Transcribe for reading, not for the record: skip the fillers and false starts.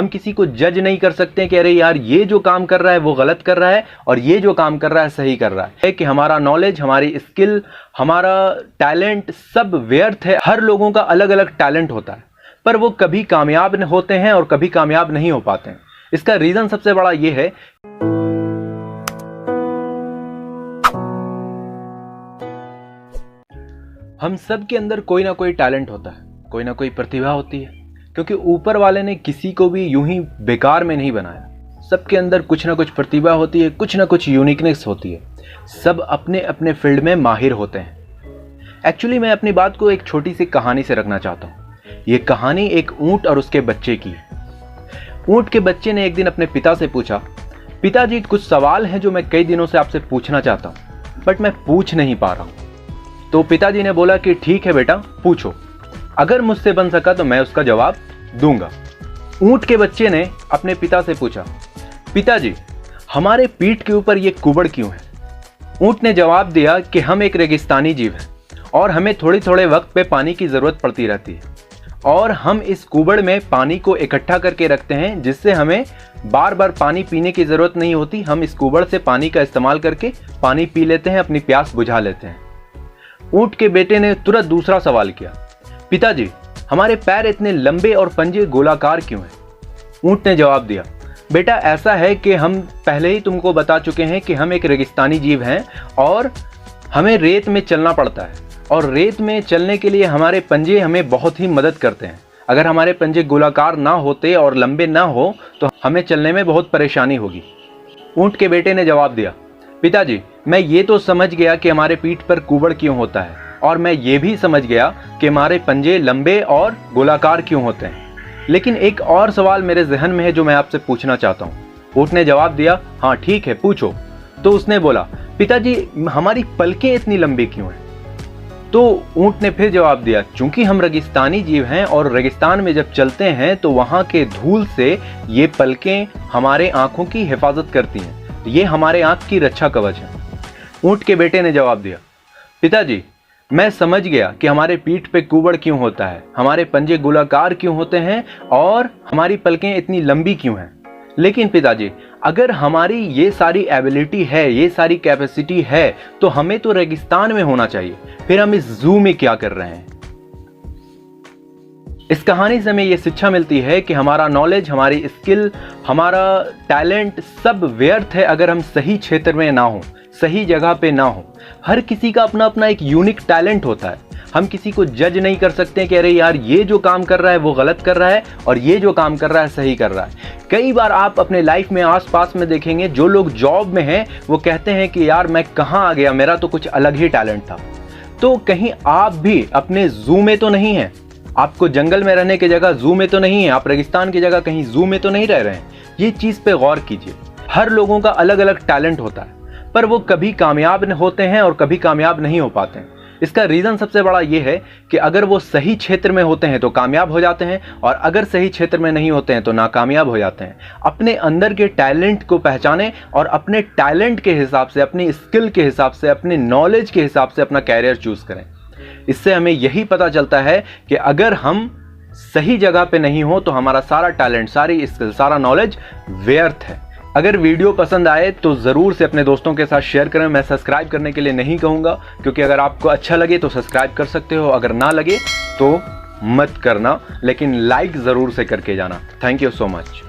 हम किसी को जज नहीं कर सकते कि अरे यार ये जो काम कर रहा है वो गलत कर रहा है और ये जो काम कर रहा है सही कर रहा है। कि हमारा नॉलेज, हमारी स्किल, हमारा टैलेंट सब व्यर्थ है। हर लोगों का अलग अलग टैलेंट होता है, पर वो कभी कामयाब होते हैं और कभी कामयाब नहीं हो पाते हैं। इसका रीजन सबसे बड़ा ये है, हम सब के अंदर कोई ना कोई टैलेंट होता है, कोई ना कोई प्रतिभा होती है, क्योंकि ऊपर वाले ने किसी को भी यूं ही बेकार में नहीं बनाया। सबके अंदर कुछ ना कुछ प्रतिभा होती है, कुछ ना कुछ यूनिकनेस होती है। सब अपने अपने फील्ड में माहिर होते हैं। एक्चुअली मैं अपनी बात को एक छोटी सी कहानी से रखना चाहता हूँ। ये कहानी एक ऊंट और उसके बच्चे की है। ऊंट के बच्चे ने एक दिन अपने पिता से पूछा, पिताजी कुछ सवाल हैं जो मैं कई दिनों से आपसे पूछना चाहता हूँ, बट मैं पूछ नहीं पा रहा हूँ। तो पिताजी ने बोला कि ठीक है बेटा, पूछो, अगर मुझसे बन सका तो मैं उसका जवाब दूंगा। ऊंट के बच्चे ने अपने पिता से पूछा, पिताजी हमारे पीठ के ऊपर ये कुबड़ क्यों है? ऊंट ने जवाब दिया कि हम एक रेगिस्तानी जीव हैं और हमें थोड़े थोड़े वक्त पे पानी की ज़रूरत पड़ती रहती है और हम इस कुबड़ में पानी को इकट्ठा करके रखते हैं, जिससे हमें बार बार पानी पीने की ज़रूरत नहीं होती। हम इस कुबड़ से पानी का इस्तेमाल करके पानी पी लेते हैं, अपनी प्यास बुझा लेते हैं। ऊंट के बेटे ने तुरंत दूसरा सवाल किया, पिताजी हमारे पैर इतने लंबे और पंजे गोलाकार क्यों हैं? ऊंट ने जवाब दिया, बेटा ऐसा है कि हम पहले ही तुमको बता चुके हैं कि हम एक रेगिस्तानी जीव हैं और हमें रेत में चलना पड़ता है और रेत में चलने के लिए हमारे पंजे हमें बहुत ही मदद करते हैं। अगर हमारे पंजे गोलाकार ना होते और लंबे ना हो तो हमें चलने में बहुत परेशानी होगी। ऊंट के बेटे ने जवाब दिया, पिताजी मैं ये तो समझ गया कि हमारे पीठ पर कुबड़ क्यों होता है और मैं ये भी समझ गया कि हमारे पंजे लंबे और गोलाकार क्यों होते हैं, लेकिन एक और सवाल मेरे जहन में है जो मैं आपसे पूछना चाहता हूँ। ऊंट ने जवाब दिया, हाँ ठीक है पूछो। तो उसने बोला, पिताजी हमारी पलकें इतनी लंबी क्यों हैं? तो ऊंट ने फिर जवाब दिया, चूंकि हम रेगिस्तानी जीव हैं और रेगिस्तान में जब चलते हैं तो वहाँ के धूल से ये पलकें हमारे आँखों की हिफाजत करती हैं, ये हमारे आँख की रक्षा कवच है। ऊंट के बेटे ने जवाब दिया, पिताजी मैं समझ गया कि हमारे पीठ पे कुबड़ क्यों होता है, हमारे पंजे गोलाकार क्यों होते हैं और हमारी पलकें इतनी लंबी क्यों हैं, लेकिन पिताजी अगर हमारी ये सारी एबिलिटी है, ये सारी कैपेसिटी है तो हमें तो रेगिस्तान में होना चाहिए, फिर हम इस जू में क्या कर रहे हैं? इस कहानी से हमें ये शिक्षा मिलती है कि हमारा नॉलेज, हमारी स्किल, हमारा टैलेंट सब व्यर्थ है अगर हम सही क्षेत्र में ना हो, सही जगह पे ना हो। हर किसी का अपना अपना एक यूनिक टैलेंट होता है। हम किसी को जज नहीं कर सकते कि अरे यार ये जो काम कर रहा है वो गलत कर रहा है और ये जो काम कर रहा है सही कर रहा है। कई बार आप अपने लाइफ में आसपास में देखेंगे, जो लोग जॉब में हैं वो कहते हैं कि यार मैं कहाँ आ गया, मेरा तो कुछ अलग ही टैलेंट था। तो कहीं आप भी अपने जू में तो नहीं है? आपको जंगल में रहने की जगह जू में तो नहीं है? आप रेगिस्तान की जगह कहीं जू में तो नहीं रह रहे हैं? ये चीज़ पे गौर कीजिए। हर लोगों का अलग अलग टैलेंट होता है, पर वो कभी कामयाब होते हैं और कभी कामयाब नहीं हो पाते हैं। इसका रीज़न सबसे बड़ा ये है कि अगर वो सही क्षेत्र में होते हैं तो कामयाब हो जाते हैं और अगर सही क्षेत्र में नहीं होते हैं तो नाकामयाब हो जाते हैं। अपने अंदर के टैलेंट को पहचानें और अपने टैलेंट के हिसाब से, अपनी स्किल के हिसाब से, अपने नॉलेज के हिसाब से अपना कैरियर चूज़ करें। इससे हमें यही पता चलता है कि अगर हम सही जगह पे नहीं हो तो हमारा सारा टैलेंट, सारी स्किल, सारा नॉलेज व्यर्थ है। अगर वीडियो पसंद आए तो ज़रूर से अपने दोस्तों के साथ शेयर करें। मैं सब्सक्राइब करने के लिए नहीं कहूँगा, क्योंकि अगर आपको अच्छा लगे तो सब्सक्राइब कर सकते हो, अगर ना लगे तो मत करना, लेकिन लाइक ज़रूर से करके जाना। Thank you so much.